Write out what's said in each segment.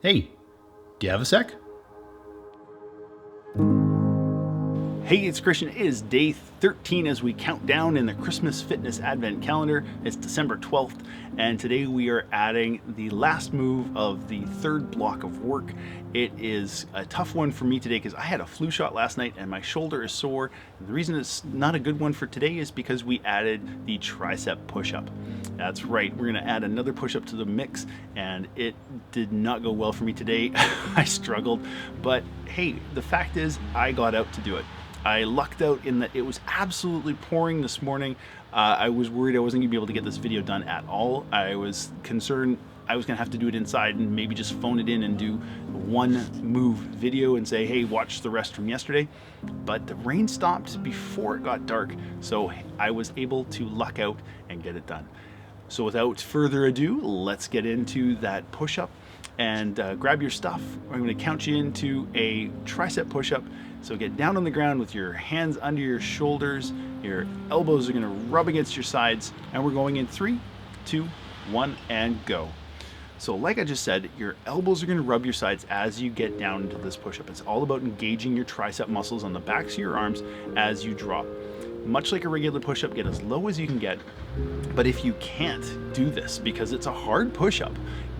Hey, do you have a sec? Hey, it's Christian. It is day 13 as we count down in the Christmas Fitness Advent Calendar. It's December 12th, and today we are adding the last move of the third block of work. It is a tough one for me today because I had a flu shot last night and my shoulder is sore. The reason it's not a good one for today is because we added the tricep push-up. That's right, we're gonna add another push-up to the mix, and it did not go well for me today. I struggled, but hey, the fact is I got out to do it. I lucked out in that it was absolutely pouring this morning. I was worried I wasn't gonna be able to get this video done at all. I was concerned I was gonna have to do it inside and maybe just phone it in and do one move video and say, hey, watch the rest from yesterday. But the rain stopped before it got dark, so I was able to luck out and get it done. So without further ado, let's get into that push-up and grab your stuff. I'm gonna count you into a tricep push-up. So get down on the ground with your hands under your shoulders. Your elbows are gonna rub against your sides, and we're going in 3, 2, 1, and go. So like I just said, your elbows are gonna rub your sides as you get down into this push-up. It's all about engaging your tricep muscles on the backs of your arms as you drop. Much like a regular push-up, get as low as you can get. But if you can't do this because it's a hard push-up,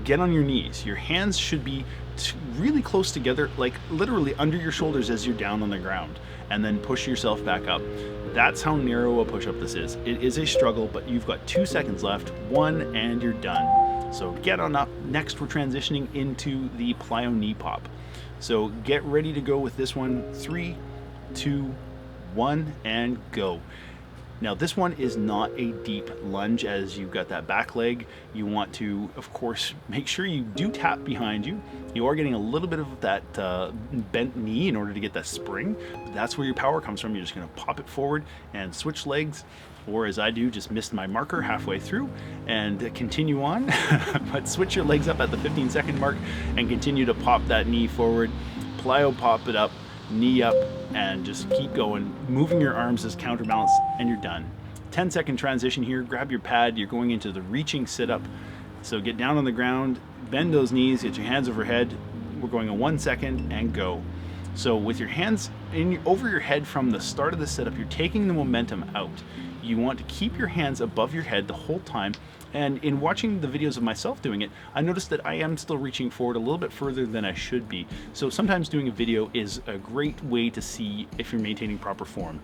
get on your knees. Your hands should be really close together, like literally under your shoulders as you're down on the ground, and then push yourself back up. That's how narrow a push-up this is. It is a struggle, but you've got 2 seconds left, 1, and you're done. So get on up. Next, we're transitioning into the Plyo Knee-pop. So get ready to go with this one. 3, 2, 1, and go. Now this one is not a deep lunge as you've got that back leg. You want to, of course, make sure you do tap behind you. You are getting a little bit of that bent knee in order to get that spring. But that's where your power comes from. You're just gonna pop it forward and switch legs, or as I do, just missed my marker halfway through and continue on. But switch your legs up at the 15-second mark and continue to pop that knee forward. Plyo pop it up, knee up, and just keep going, moving your arms as counterbalance, and you're done. 10-second transition here. Grab your pad. You're going into the reaching sit-up. So get down on the ground, bend those knees, get your hands overhead. We're going in 1 second and go. So with your hands over your head from the start of the sit-up, you're taking the momentum out. You want to keep your hands above your head the whole time. And in watching the videos of myself doing it, I noticed that I am still reaching forward a little bit further than I should be. So sometimes doing a video is a great way to see if you're maintaining proper form.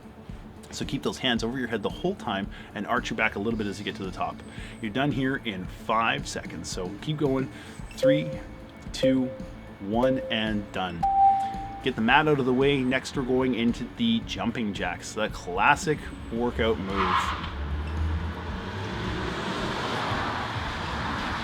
So keep those hands over your head the whole time and arch your back a little bit as you get to the top. You're done here in 5 seconds. So keep going. 3, 2, 1, and done. Get the mat out of the way. Next, we're going into the jumping jacks, the classic workout move.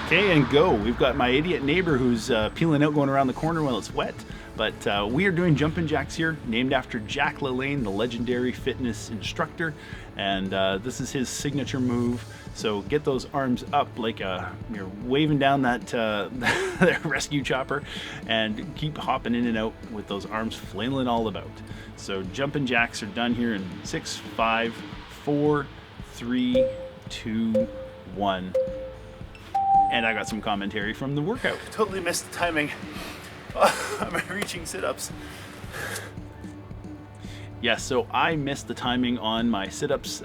Okay, and go. We've got my idiot neighbor who's peeling out going around the corner while it's wet. But we are doing jumping jacks here, named after Jack LaLanne, the legendary fitness instructor. And this is his signature move. So get those arms up like you're waving down that, that rescue chopper, and keep hopping in and out with those arms flailing all about. So jumping jacks are done here in 6, 5, 4, 3, 2, 1. And I got some commentary from the workout. Totally missed the timing on my reaching sit-ups. Yes, so I missed the timing on my sit-ups.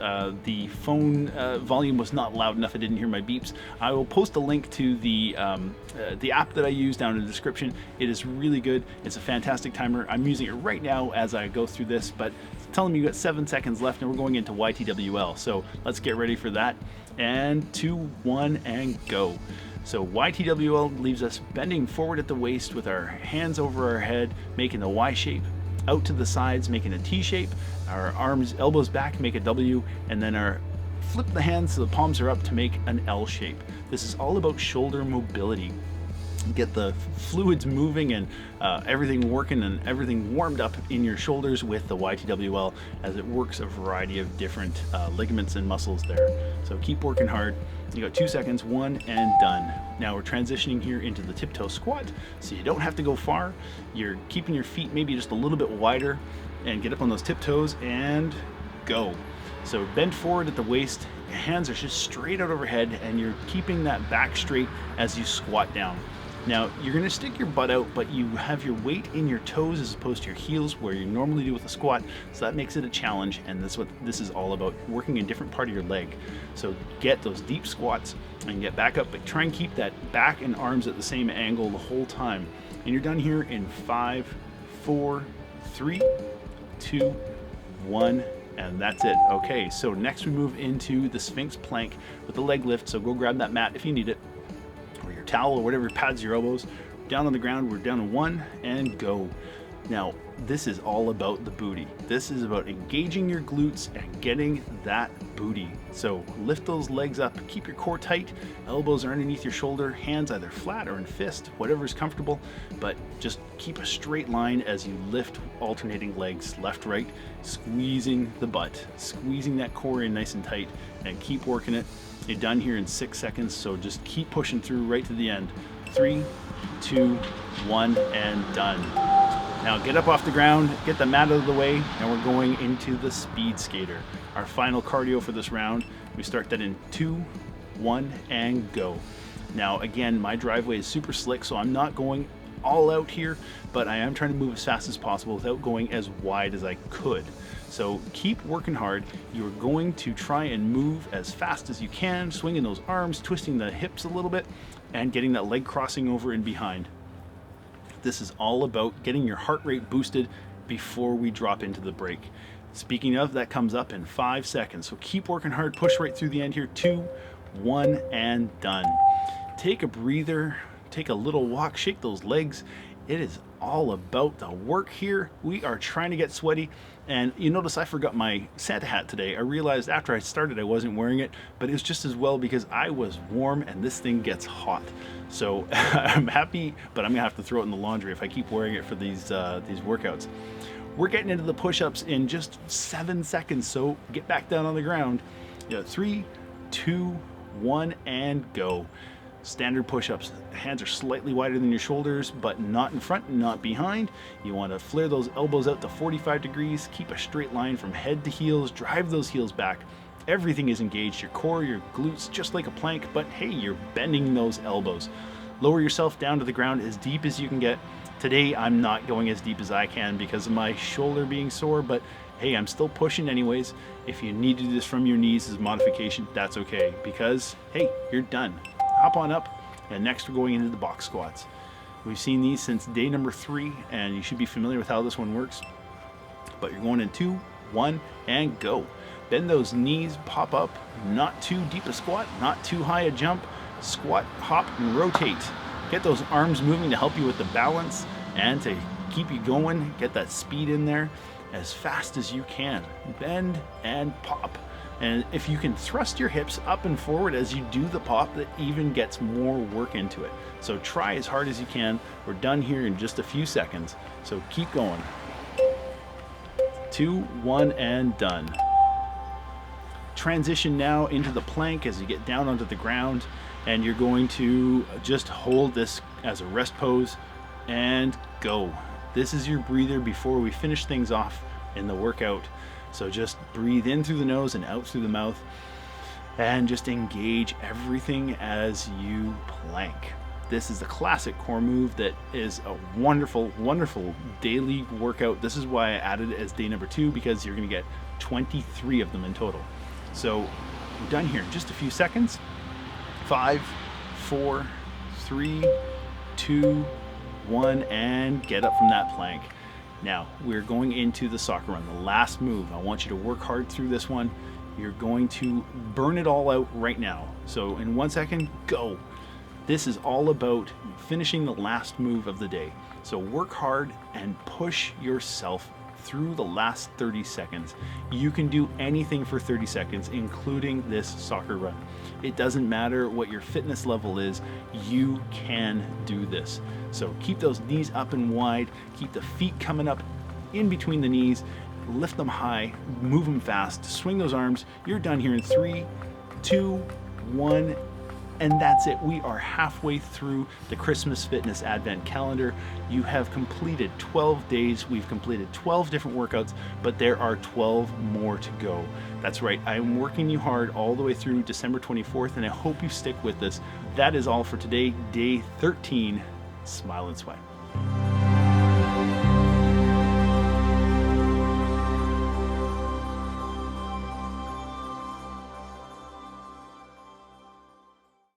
The phone volume was not loud enough. I didn't hear my beeps. I will post a link to the app that I use down in the description. It is really good. It's a fantastic timer. I'm using it right now as I go through this, but it's telling me you got 7 seconds left and we're going into YTWL. So let's get ready for that. And 2, 1, and go. So YTWL leaves us bending forward at the waist with our hands over our head, making the Y shape, out to the sides, making a T shape, our arms, elbows back, make a W, and then our flip the hands so the palms are up to make an L shape. This is all about shoulder mobility. Get the fluids moving and everything working and everything warmed up in your shoulders with the YTWL as it works a variety of different ligaments and muscles there. So keep working hard. You got 2 seconds, 1, and done. Now we're transitioning here into the tiptoe squat, so you don't have to go far. You're keeping your feet maybe just a little bit wider, and get up on those tiptoes and go. So bend forward at the waist, your hands are just straight out overhead, and you're keeping that back straight as you squat down. Now, you're gonna stick your butt out, but you have your weight in your toes as opposed to your heels where you normally do with a squat, so that makes it a challenge, and that's what this is all about, working a different part of your leg. So get those deep squats and get back up, but try and keep that back and arms at the same angle the whole time. And you're done here in 5, 4, 3, 2, 1, and that's it. Okay, so next we move into the Sphinx plank with the leg lift, so go grab that mat if you need it, or your towel or whatever pads your elbows. Down on the ground, we're down to 1 and go. Now, this is all about the booty. This is about engaging your glutes and getting that booty. So lift those legs up, keep your core tight, elbows are underneath your shoulder, hands either flat or in fist, whatever's comfortable, but just keep a straight line as you lift alternating legs, left, right, squeezing the butt, squeezing that core in nice and tight, and keep working it. You're done here in 6 seconds, so just keep pushing through right to the end. 3, 2, 1, and done. Now get up off the ground, get the mat out of the way, and we're going into the speed skater. Our final cardio for this round. We start that in 2, 1, and go. Now again, my driveway is super slick, so I'm not going all out here, but I am trying to move as fast as possible without going as wide as I could. So keep working hard. You're going to try and move as fast as you can, swinging those arms, twisting the hips a little bit, and getting that leg crossing over and behind. This is all about getting your heart rate boosted before we drop into the break. Speaking of, that comes up in 5 seconds. So keep working hard, push right through the end here. 2, 1, and done. Take a breather, take a little walk, shake those legs. It is all about the work here. We are trying to get sweaty. And you notice I forgot my Santa hat today. I realized after I started I wasn't wearing it, but it was just as well because I was warm and this thing gets hot. So I'm happy, but I'm gonna have to throw it in the laundry if I keep wearing it for these workouts. We're getting into the push-ups in just 7 seconds, so get back down on the ground. 3, 2, 1, and go. Standard push-ups. Hands are slightly wider than your shoulders, but not in front, not behind. You want to flare those elbows out to 45 degrees, keep a straight line from head to heels, drive those heels back. Everything is engaged, your core, your glutes, just like a plank, but hey, you're bending those elbows. Lower yourself down to the ground as deep as you can get. Today, I'm not going as deep as I can because of my shoulder being sore, but hey, I'm still pushing anyways. If you need to do this from your knees as a modification, that's okay, because hey, you're done. Hop on up, and next we're going into the box squats. We've seen these since day number 3, and you should be familiar with how this one works. But you're going in 2, 1, and go. Bend those knees, pop up, not too deep a squat, not too high a jump. Squat, hop, and rotate. Get those arms moving to help you with the balance and to keep you going. Get that speed in there as fast as you can. Bend and pop. And if you can thrust your hips up and forward as you do the pop, that even gets more work into it. So try as hard as you can. We're done here in just a few seconds, so keep going. 2, 1, and done. Transition now into the plank as you get down onto the ground, and you're going to just hold this as a rest pose and go. This is your breather before we finish things off in the workout. So just breathe in through the nose and out through the mouth, and just engage everything as you plank. This is the classic core move that is a wonderful, wonderful daily workout. This is why I added it as day number 2, because you're gonna get 23 of them in total. So we're done here in just a few seconds. 5, 4, 3, 2, 1, and get up from that plank. Now, we're going into the soccer run, the last move. I want you to work hard through this one. You're going to burn it all out right now. So in 1 second, go. This is all about finishing the last move of the day. So work hard and push yourself through the last 30 seconds. You can do anything for 30 seconds, including this soccer run. It doesn't matter what your fitness level is, you can do this. So keep those knees up and wide, keep the feet coming up in between the knees, lift them high, move them fast, swing those arms. You're done here in 3, 2, 1, and that's it. We are halfway through the Christmas Fitness Advent Calendar. You have completed 12 days. We've completed 12 different workouts, but there are 12 more to go. That's right, I'm working you hard all the way through December 24th, and I hope you stick with this. That is all for today, day 13. smile and sweat.